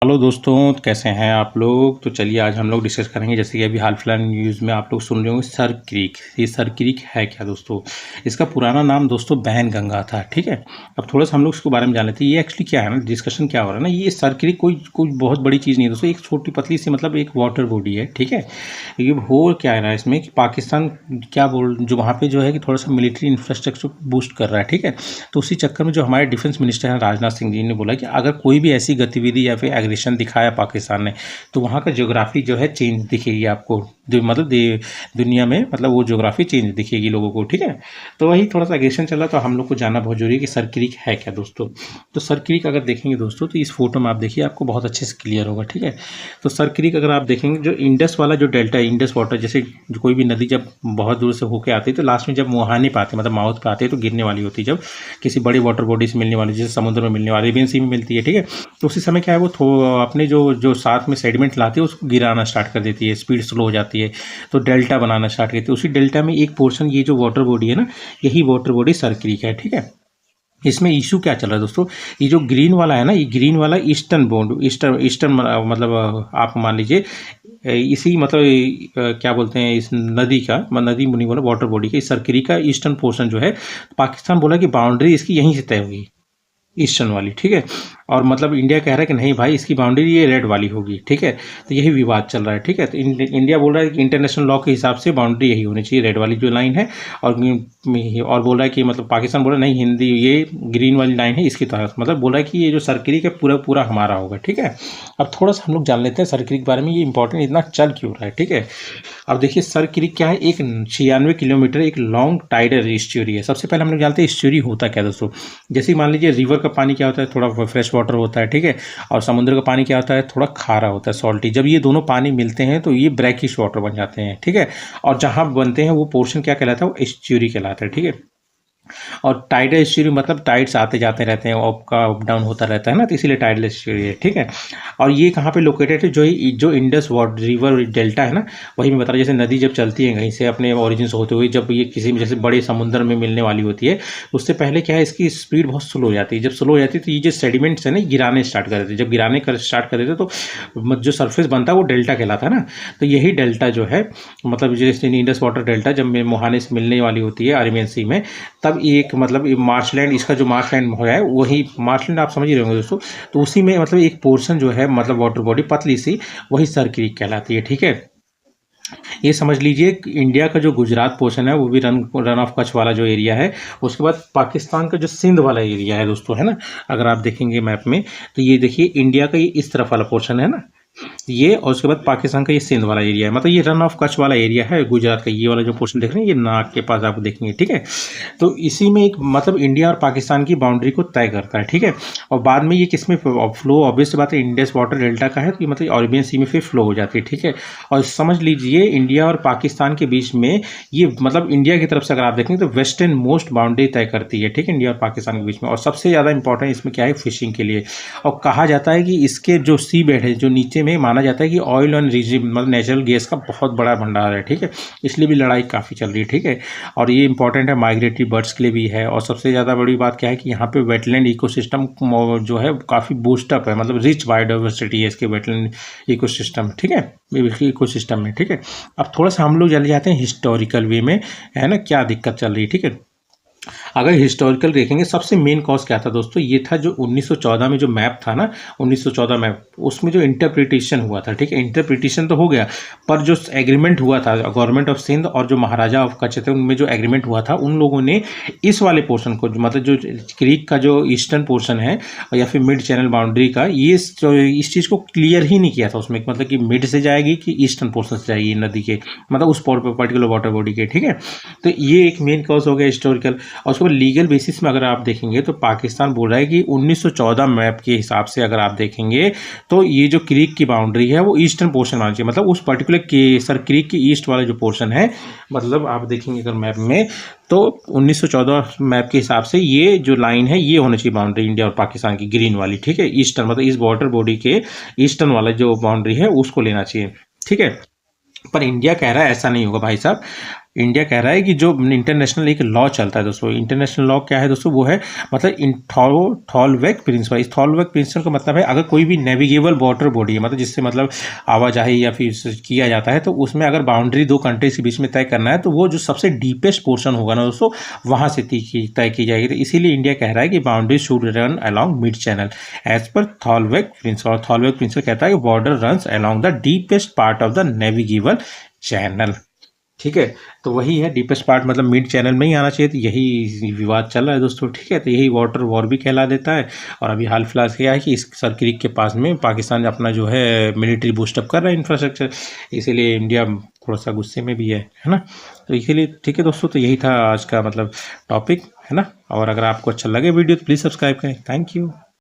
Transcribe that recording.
Hello दोस्तों, कैसे हैं आप लोग। तो चलिए आज हम लोग डिस्कस करेंगे, जैसे कि अभी हाल फिलहाल न्यूज़ में आप लोग सुन रहे होंगे सर क्रीक। ये सर क्रीक है क्या दोस्तों? इसका पुराना नाम दोस्तों बैन गंगा था। ठीक है, अब थोड़ा सा हम लोग इसके बारे में जान लेते हैं। ये एक्चुअली क्या है ना, डिस्कशन क्या हो रहा है ना, ये सर क्रीक कोई कोई बहुत बड़ी चीज़ नहीं है दोस्तों। एक छोटी पतली सी मतलब एक वाटर बॉडी है। ठीक है, ये हो क्या है ना इसमें कि पाकिस्तान क्या बोल जो वहाँ पे जो है कि थोड़ा सा मिलिट्री इंफ्रास्ट्रक्चर बूस्ट कर रहा है। ठीक है, तो उसी चक्कर में जो हमारे डिफेंस मिनिस्टर हैं राजनाथ सिंह जी ने बोला कि अगर कोई भी ऐसी गतिविधि या फिर एग्रेशन दिखाया पाकिस्तान ने, तो वहाँ का ज्योग्राफी जो है चेंज दिखेगी आपको, मतलब दुनिया में मतलब वो ज्योग्राफी चेंज दिखेगी लोगों को। ठीक है, तो वही थोड़ा सा एग्रेशन चला, तो हम लोग को जानना बहुत जरूरी है कि सर क्रीक है क्या दोस्तों। तो सर क्रीक अगर देखेंगे दोस्तों, तो इस फोटो में आप देखिए, आपको बहुत अच्छे से क्लियर होगा। ठीक है, तो सर क्रीक अगर आप देखेंगे, जो इंडस वाला जो डेल्टा है, इंडस वाटर, जैसे कोई भी नदी जब बहुत दूर से होके आती है तो लास्ट में जब मुहाने पे आती है, मतलब माउथ पे आती है, तो गिरने वाली होती है, जब किसी बड़ी वाटर बॉडी से मिलने वाली, जैसे समुद्र में मिलने वाली, अरेबियन सी में मिलती है। ठीक है, तो उसी समय क्या है, वो अपने जो जो साथ में सेडिमेंट लाती है उसको गिराना स्टार्ट कर देती है, स्पीड स्लो हो जाती है, तो डेल्टा बनाना स्टार्ट करती है। उसी डेल्टा में एक पोर्शन, ये जो वाटर बॉडी है ना, यही वाटर बॉडी सर क्रीक है। ठीक है, इसमें इशू क्या चल रहा है दोस्तों, ये जो ग्रीन वाला है ना, ये ग्रीन वाला ईस्टर्न बॉन्ड, ईस्टर्न मतलब आप मान लीजिए इसी मतलब क्या बोलते हैं, इस नदी का नदी मुनी बोला वाटर बॉडी का, इस सरकरी का ईस्टर्न पोर्शन जो है, पाकिस्तान बोला कि बाउंड्री इसकी यहीं से तय होगी, ईस्टर्न वाली। ठीक है, और मतलब इंडिया कह रहा है कि नहीं भाई, इसकी बाउंड्री ये रेड वाली होगी। ठीक है, तो यही विवाद चल रहा है। ठीक है, तो इंडिया बोल रहा है कि इंटरनेशनल लॉ के हिसाब से बाउंड्री यही होनी चाहिए, रेड वाली जो लाइन है। और बोल रहा है कि मतलब पाकिस्तान बोल रहा है नहीं, हिंदी ये ग्रीन वाली लाइन है इसकी तरफ, मतलब बोल रहा है कि ये जो सर्करी का पूरा पूरा हमारा होगा। ठीक है, अब थोड़ा सा हम लोग जान लेते हैं सर्करी के बारे में, ये इंपॉर्टेंट इतना चल क्यों रहा है। ठीक है, अब देखिए सर क्रीक क्या है, एक 96 किलोमीटर एक लॉन्ग टाइडल एस्चुरी है। सबसे पहले हम लोग जानते हैं एस्चुरी होता क्या दोस्तों। जैसे मान लीजिए रिवर का पानी क्या होता है, थोड़ा फ्रेश वाटर होता है। ठीक है, और समुद्र का पानी क्या होता है, थोड़ा खारा होता है, सॉल्टी। जब ये दोनों पानी मिलते हैं तो ये ब्रैकिश वाटर बन जाते हैं। ठीक है, और जहाँ बनते हैं वो पोर्शन क्या कहलाता है, वो एस्चुरी कहलाता है। ठीक है, और टाइडल एस्चुरी मतलब टाइड्स आते जाते रहते हैं, अप डाउन होता रहता है ना, तो इसीलिए टाइडल एस्चुरी है। ठीक है, और ये कहाँ पे लोकेटेड है, जो इंडस वाटर रिवर डेल्टा है ना, वही मैं बता रहा हूँ। जैसे नदी जब चलती है कहीं से अपने ओरिजिन से होते हुए, जब ये किसी जैसे बड़े समुद्र में मिलने वाली होती है, उससे पहले क्या है, इसकी स्पीड बहुत स्लो हो जाती है। जब स्लो हो जाती है तो ये जो सेडिमेंट्स है ना, गिराने स्टार्ट कर देते हैं। जब गिराने स्टार्ट कर देते हैं तो जो सरफेस बनता है वो डेल्टा कहलाता है ना। तो यही डेल्टा जो है, मतलब जैसे इंडस वाटर डेल्टा जब मुहाने से मिलने वाली होती है अरेबियन सी में, तब एक मतलब मार्शलैंड, इसका जो मार्शलैंड हो है, वही मार्शलैंड आप समझ ही रहे होंगे दोस्तों। तो उसी में मतलब एक पोर्शन जो है, मतलब वाटर बॉडी पतली सी, वही सर क्रीक कहलाती है। ठीक है, ये समझ लीजिए इंडिया का जो गुजरात पोर्शन है वो भी रन ऑफ कच्छ वाला जो एरिया है। उसके बाद पाकिस्तान का जो सिंध वाला एरिया है दोस्तों, है ना, अगर आप देखेंगे मैप में, तो ये देखिए इंडिया का ये इस तरफ वाला पोर्शन है ना ये, और उसके बाद पाकिस्तान का ये सिंध वाला एरिया है, मतलब ये रन ऑफ कच्छ वाला एरिया है गुजरात का। ये वाला जो पोर्शन देख रहे हैं, ये नाक के पास आप देखेंगे। ठीक है, तो इसी में एक मतलब इंडिया और पाकिस्तान की बाउंड्री को तय करता है। ठीक है, और बाद में ये किस में फ्लो, ऑब्वियस बात है इंडस वाटर डेल्टा का है, तो ये मतलब अरेबियन सी में फिर फ्लो हो जाती है। ठीक है, और समझ लीजिए इंडिया और पाकिस्तान के बीच में ये मतलब इंडिया की तरफ से अगर आप देखेंगे तो वेस्टर्न मोस्ट बाउंड्री तय करती है। ठीक है, इंडिया और पाकिस्तान के बीच में, और सबसे ज़्यादा इंपॉर्टेंट इसमें क्या है, फिशिंग के लिए। और कहा जाता है कि इसके जो सी बेड है, जो नीचे में माना जाता है कि ऑयल एंड मतलब नेचुरल गैस का बहुत बड़ा भंडार है। ठीक है, इसलिए भी लड़ाई काफ़ी चल रही है। ठीक है, और ये इंपॉर्टेंट है माइग्रेटरी बर्ड्स के लिए भी है। और सबसे ज़्यादा बड़ी बात क्या है कि यहाँ पे वेटलैंड इकोसिस्टम जो है काफ़ी बूस्टअप है, मतलब रिच बायोडाइवर्सिटी है इसके वेटलैंड इकोसिस्टम। ठीक है, इकोसिस्टम में। ठीक है, अब थोड़ा सा हम लोग चले जाते हैं हिस्टोरिकल वे में, है ना, क्या दिक्कत चल रही है। ठीक है, अगर हिस्टोरिकल देखेंगे, सबसे मेन कॉज क्या था दोस्तों, ये था जो 1914 में जो मैप था ना, 1914 मैप, उसमें जो इंटरप्रिटेशन हुआ था। ठीक है, इंटरप्रिटेशन तो हो गया, पर जो एग्रीमेंट हुआ था गवर्नमेंट ऑफ सिंध और जो महाराजा ऑफ कच्छ थे, उनमें जो एग्रीमेंट हुआ था, उन लोगों ने इस वाले पोर्शन को, मतलब जो क्रीक का जो ईस्टर्न पोर्शन है या फिर मिड चैनल बाउंड्री का, ये इस चीज़ को क्लियर ही नहीं किया था उसमें, मतलब कि मिड से जाएगी कि ईस्टर्न पोर्शन से जाएगी नदी के, मतलब उस पर्टिकुलर वाटर बॉडी के। ठीक है, तो ये एक मेन कॉज हो गया हिस्टोरिकल। और उसके बाद लीगल बेसिस में अगर आप देखेंगे तो पाकिस्तान बोल रहा है कि 1914 मैप के हिसाब से अगर आप देखेंगे तो ये जो क्रीक की बाउंड्री है वो ईस्टर्न पोर्शन मानना चाहिए, मतलब उस पर्टिकुलर के सर क्रीक की ईस्ट वाला जो पोर्शन है, मतलब आप देखेंगे अगर मैप में, तो 1914 मैप के हिसाब से ये जो लाइन है ये होनी चाहिए बाउंड्री इंडिया और पाकिस्तान की, ग्रीन वाली। ठीक है, ईस्टर्न मतलब इस वाटर बॉडी के ईस्टर्न वाला जो बाउंड्री है उसको लेना चाहिए। ठीक है, पर इंडिया कह रहा है ऐसा नहीं होगा भाई साहब, इंडिया कह रहा है कि जो इंटरनेशनल एक लॉ चलता है दोस्तों, इंटरनेशनल लॉ क्या है दोस्तों, वो है मतलब इन थॉलवेक प्रिंसिपल। इस थॉलवेक प्रिंसिपल का मतलब है अगर कोई भी नेविगेबल वाटर बॉडी है, मतलब जिससे मतलब आवाजाही या फिर किया जाता है, तो उसमें अगर बाउंड्री दो कंट्रीज के बीच में तय करना है, तो वो जो सबसे डीपेस्ट पोर्शन होगा ना दोस्तों, वहाँ से तय की जाएगी। तो इसीलिए इंडिया कह रहा है कि boundary should run along mid channel as पर थॉलवेक प्रिंसिपल। और थॉलवेक प्रिंसिपल कहता है कि border runs along the deepest part of the navigable channel. ठीक है, तो वही है डीपेस्ट पार्ट, मतलब मिड चैनल में ही आना चाहिए। तो यही विवाद चल रहा है दोस्तों। ठीक है, तो यही वाटर वॉर भी कहला देता है। और अभी हाल फिलहाल क्या है कि इस सर क्रीक के पास में पाकिस्तान अपना जो है मिलिट्री बूस्टअप कर रहा है, इंफ्रास्ट्रक्चर, इसीलिए इंडिया थोड़ा सा गुस्से में भी है ना। तो इसीलिए ठीक है दोस्तों, तो यही था आज का मतलब टॉपिक, है ना। और अगर आपको अच्छा लगे वीडियो तो प्लीज़ सब्सक्राइब करें। Thank you.